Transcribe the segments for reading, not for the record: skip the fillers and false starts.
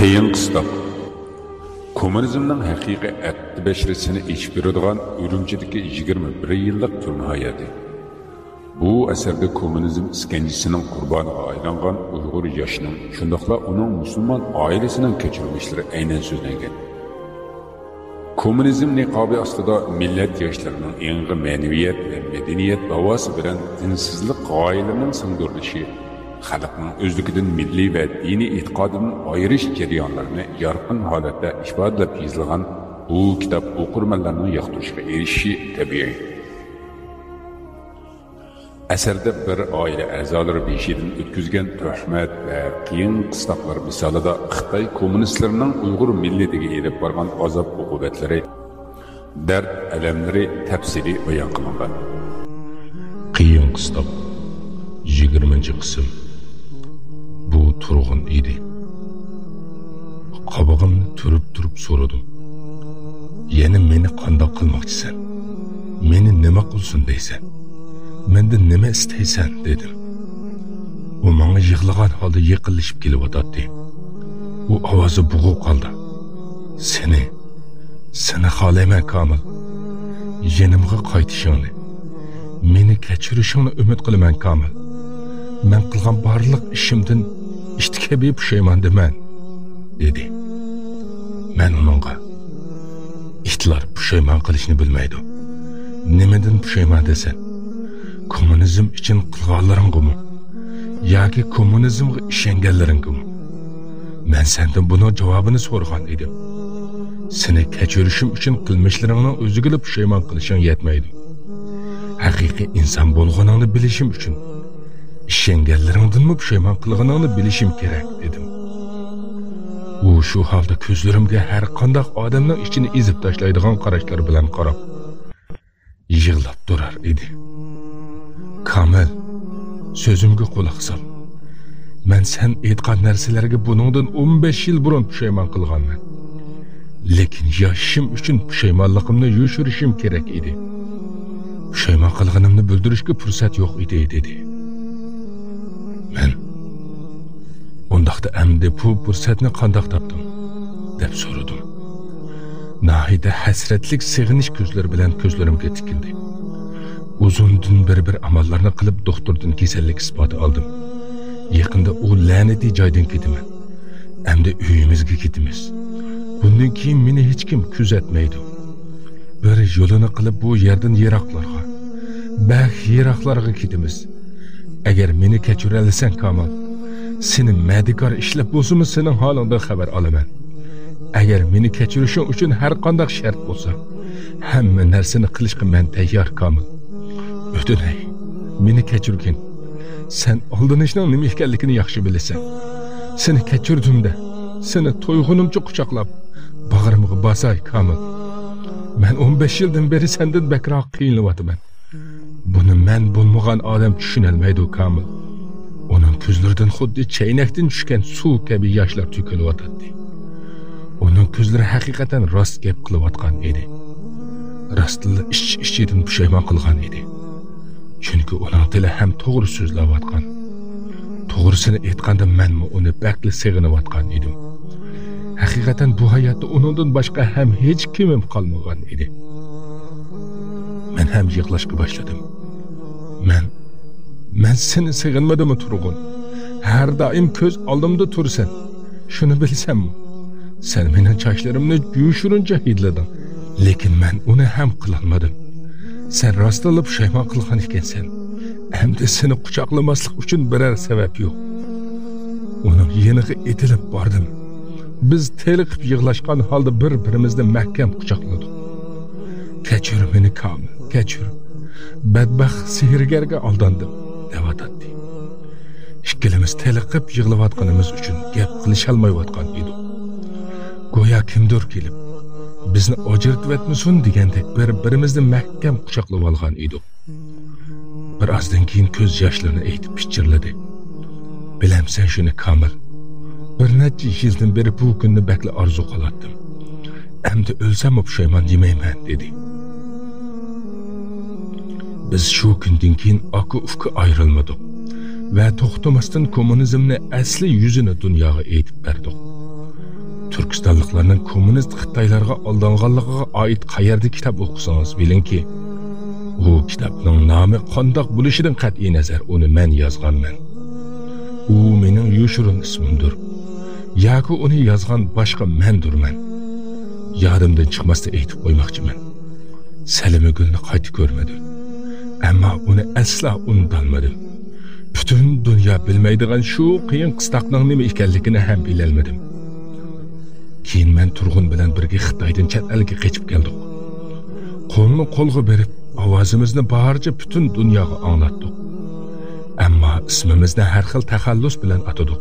Qiyin qistab. Kommunizmning haqiqiy aqdi basharasini ichib beradigan Urumchidagi 21 yillik turma hayoti. Bu asarda kommunizm iskanjisining qurboniga aylangan Uyg'ur yoshining, shundaqla uning musulmon oilasining kechirmishlari aynan so'zlangan. Kommunizm niqobi ostida millat yoshlarining yangi ma'naviyat va madaniyat davosi bilan dinsizlik g'oyalarining singdirilishi, xalqning o'zligidan milliy va diniy e'tiqodidan ayirish jarayonlarini yorqin holatda ifodalab yozilgan bu kitob o'qirmanlarning yoqtirishiga erishishi tabiiy. Asarda bir oila a'zolari beshidan o'tkazgan tuhmat va qiyin qistaqlar misolida Xitoy kommunistlarining Uyg'ur millatiga elib borgan azob uqubatlari, dard alamlari tafsiliy bayon qilingan. Qiyin qistaq 20-qism. Bu turg'un edi. Qabog'imni turib so'radim. Yana meni qandoq qilmoqchisan? Meni nima qilsin deysan? Mendan nima istaysan dedim. U menga yig'lagan holda yiqilishib kelyotdi. U ovozi bo'g'ib qoldi. Seni xohlayman Komil. Yanimga qaytishingni, meni kechirishingni umid qilaman Komil. Men qilgan barliq ishimdan ishtikibi pushaymondaman dedi. Men uningga itlar pushaymon qilishni bilmaydi. Nimadan pushaymon desan? Kommunizm için qilganlaringmi yoki kommunizmga ishonganlaringmi? Men sendan buning javobini so'ragan edim. Seni kechirishim uchun qilmishlaringning o'ziga pushaymon qilishing yetmaydi. Haqiqiy inson bo'lganingni bilishim uchun ishonganlaringdanmi pushaymon qilganingni bilishim kerak dedim. U shu holda ko'zlarimga har qanday odamning ichini ezib tashlaydigan qarashlar bilan qarab yig'lab turar edi. Komil, sözümge quloq sol. Men sen aytgan narsalarga buningdan 15 yil burun pushaymon qilganman. Lekin yoshim uchun pushaymonligimni yoshirishim kerak edi. Pushaymon qilganimni bildirishga fursat yo'q edi dedi. Men undaqda endi bu fursatni qandoq topdim deb so'radim. Nahida hasratlik sig'inish ko'zlari bilan ko'zlarimga tikildi. Uzundan bir amallarni qilib doktordan kasallik isboti oldim. Yaqinda u la'nati joydan ketaman. Endi uyimizga ketamiz. Bundan keyin meni hech kim kuzatmaydi. Bir yo'lini qilib bu yerdan yiroqlarga, yiroqlarga ketamiz. Agar meni kechira olsang Komil, seni madikor ishlab bo'lsa-mu sening holingdan xabar olaman. Agar meni kechirishing uchun har qanday shart bo'lsa, hamma narsani qilishga men tayyor Komil. Ötünay, meni kechirgin. Sen aldanishning nima ekanligini yaxshi bilasan. Seni kechirdimda, seni to'yg'unimcha quchoqlab, bag'rimga bosay Komil. Men 15 yildan beri sendan bakroq qiynalayotiman. Buni men bo'lmagan odam tushunolmaydi Komil. Uning ko'zlaridan xuddi chaynakdan tushgan suv kabi yoshlar to'kilayotdi. Uning ko'zlari haqiqatan rost gap qilayotgan edi. Rostla ichidan pushaymon qilgan edi. Çünkü onun dili hem doğru so'zlayotgan. To'g'risini aytganda menmi uni bakli seg'inayotgan edim. Haqiqatan bu hayotda uningdan boshqa ham hech kimim qolmagan edi. Men ham yig'lashga boshladim. Men seni seg'inmadimmi turg'un? Har doim ko'z oldimda tursan. Shuni bilsammi? Sen mening sochlarimni yushirincha hidlading. Lekin men uni ham qilolmadim. Sen rostlanib pushaymon qilgan ekansan. Endi seni quchoqlamaslik uchun biror sabab yo'q. Uning yeniga etilib bordim. Biz teliqib yig'lashgan holda bir-birimizni mahkam quchoqladik. Kechir meni Komil, kechir. Badbaxt sehrgarga aldandim, devatdi. Ikkimiz teliqib yig'layotganimiz uchun gap qilisholmayotgan edik. Go'yo kimdir kelib bizni ojirtvatmasin degandek bir-birimizni mahkam quchoqlab olgan edik. Birozdan keyin ko'z yoshlarini aytib pichirladi. Bilamsan shuni Komil, bir necha yildan beri bu kunni bakla orzu qilardim. Endi o'lsam pushaymon yemayman dedi. Biz shu kundan keyin aka-ufka ayrilmadik va to'xtamasdan kommunizmni asli yuzini dunyoga aytib berdik. Türkistonliklarning kommunist Xitoylarga aldanganligiga oid qayerda kitob o'qisangiz bilingki, u kitobning nomi qandoq bo'lishidan qat'iy nazar uni men yozganman. U mening yoshirin ismimdir. Yoki uni yozgan boshqa mendirman. Yodimdan chiqmasdan aytib qo'ymoqchiman. Salimigulni qayta ko'rmadim. Ammo uni asla unutolmadim. Butun dunyo bilmaydigan shu qiyin qistoqning nima ekanligini ham bilolmadim. Keyin men Turg'un bilan birga Xitoydan chet elga qochib keldik. Qo'lni qo'lga berib, ovozimizni barcha butun dunyoga anglatdik. Ammo ismimizni har xil taxallus bilan atadik.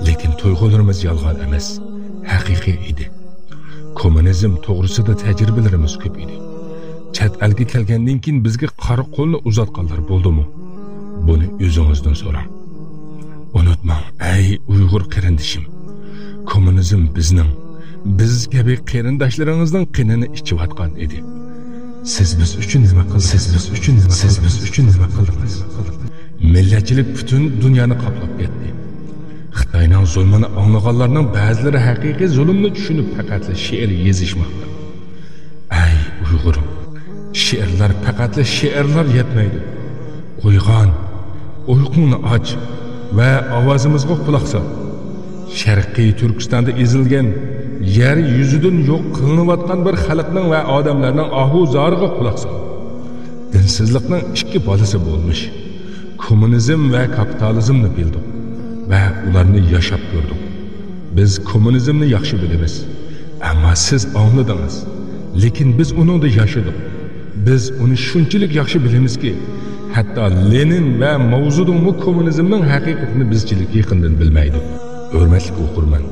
Lekin tuyg'ularimiz yolg'on emas, haqiqiy edi. Kommunizm to'g'risida tajribalarimiz ko'p edi. Chet elga kelgandan keyin bizga qora qo'lni uzatganlar bo'ldimi? Buni o'zingizdan so'rang. Unutmang, ey Uyg'ur qarindishim. Kommunizm biz kabi qarindoshlaringizning qinini ichiyotgan edi. Siz biz uchun nima qildingiz? Millatchilik butun dunyoni qoplab ketdi. Xitoyning zulmini anglaganlarning ba'zilari haqiqiy zulmni tushunib faqat she'r yozishmoqda. Ey Uyg'urim, she'rlar faqat she'rlar yetmaydi. Uyg'on, uyqungni och va ovozimizga quloq sol. Sharqiy Turkistonda ezilgan, yer yuzidan yo'q qilinayotgan bir xalqning va odamlarning ohu-zoriga quloq sol. Dinsizlikning ikki bolasi bo'lmish. Kommunizm va kapitalizmni bildik va ularni yashab ko'rdik. Biz kommunizmni yaxshi bilamiz, ammo siz angladingiz. Lekin biz uningda yashadik. Biz uni shunchalik yaxshi bilamizki, hatto Lenin va Mao Zedong kommunizmning haqiqatini bizchilik yaqindan bilmaydi. Hurmatli o'qirman,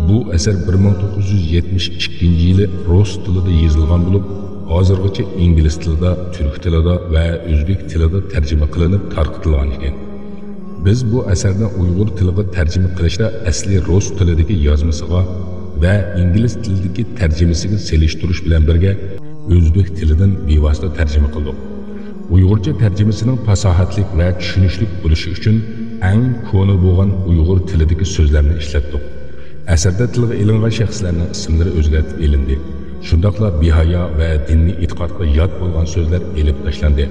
bu asar 1972-yili rus tilida yozilgan bo'lib, hozirgacha ingliz tilida, turk tilida va o'zbek tilida tarjima qilinib tarqatilgan ekan. Biz bu asarni Uyg'ur tiliga tarjima qilishda asli rus tilidagi yozmasiga va ingliz tilidagi tarjimasiga selishtirish bilan birga o'zbek tilidan bevosita tarjima qildik. Uyg'urcha tarjimasining fasohatlik va tushunishlik bo'lishi uchun eng ko'ni bo'lgan Uyg'ur tilidagi so'zlarni ishlatdik. Asarda tilga ilingan shaxslarning ismlari o'zgartirib elindi. Shundaqla behayo va diniy e'tiqodga yot bo'lgan so'zlar elib tashlandi.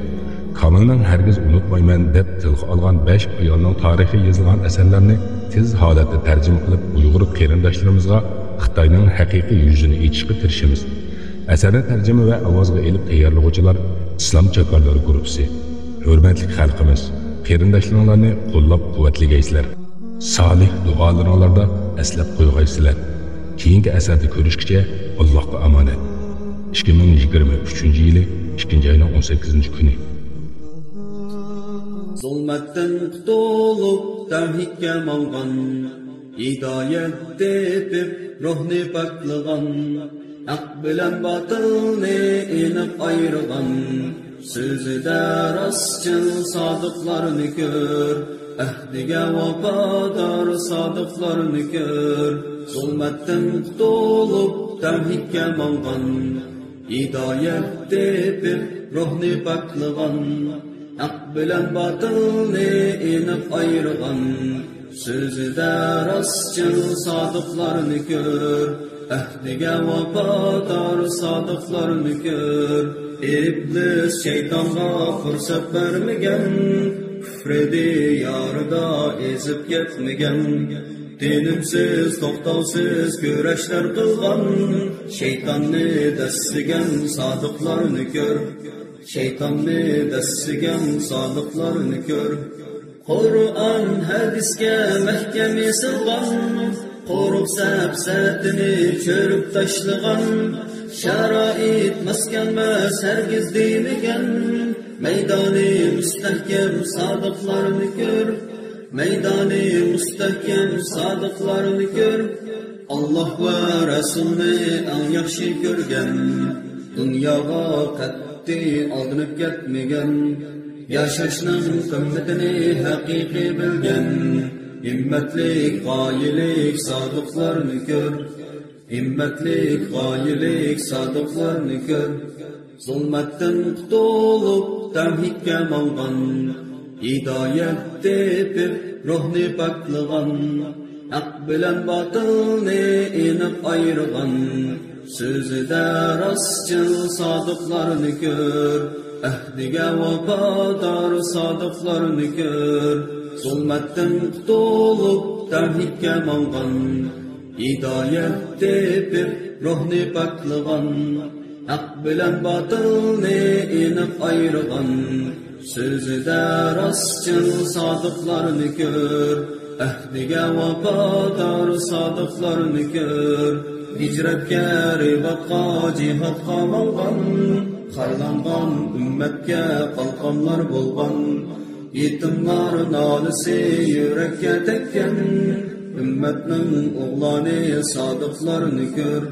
Kamilning hargiz unutmayman deb tilga olgan 5 ayolning tarixi yozilgan asarlarni tez holatda tarjima qilib Uyg'ur qarindoshlarimizga Xitoyning haqiqiy yuzini aytishga tirishamiz. Asarni tarjima va ovozga elib tayyorlovchilar Islom chakorlari guruhi. Hurmatli xalqimiz, qarindoshlaringlarni qo'llab-quvvatlaysizlar. Salih duolaringlarda aslab qo'ygaysizlar. Keyingi asarda ko'rishgacha Allohga omonat. 2023-yili 2-oyning 18-kuni. Zulmatdan qutulib tavhidga malgan, hidoyat tepib ruhni paklagan, haq bilan batilni aniq ayirgan, so'zida rostchil sodiqlarni ko'r, ahdiga vafodor sodiqlarni ko'r. Zulmatdan qutulib tavhidga malgan, hidoyat tepib ruhni paklagan, haq bilan batilni aniq ayirgan, so'zida rostchil sodiqlarni ko'r, ahdiga vafodor sodiqlarni ko'r. İblis şeytanga fırsat vermegen, küfre diyarda ezip yetmegen, dinimsiz to'xtovsiz kurashlar qilgan, shaytonni dastigan sodiqlarni ko'r, shaytonni dastigan sodiqlarni ko'r. Qur'on hadisga mahkam esilgan, qo'ruq safsatini cho'rib tashlagan, sharoit maskanmas hargiz demagan, maydoni mustahkam sodiqlarni ko'r, maydoni mustahkam sodiqlarni ko'r. Alloh va rasulni eng yaxshi ko'rgan, dunyoga qat'iy aldinib ketmagan, yashashning qimmatini haqiqiy bilgan, himmatlik g'oyilik sodiqlarni ko'r, himmatlik g'oyilik sodiqlarni ko'r. Zulmatdan qutulib tavhidga malgan, hidoyat tepib ruhni paklagan, haq bilan batılni aniq ayırgan, sözüde rastçıl sadıklarını gör, ahdiga vafadar sadıklarını gör, zulmetten qutulup tevhidge mangan, hidayet tepip ruhni paklagan, haq bilan batılni aniq ayırgan, sözüde rastçıl sadıklarını gör, ahdiga vafadar sadıklarını gör, hicretke ribatqa cihatqa malgan, xarlangan ümmetke qalqanlar bolgan, yetimlar nalisi yürekke tekken, ümmetning oğlani sadıklarını gör,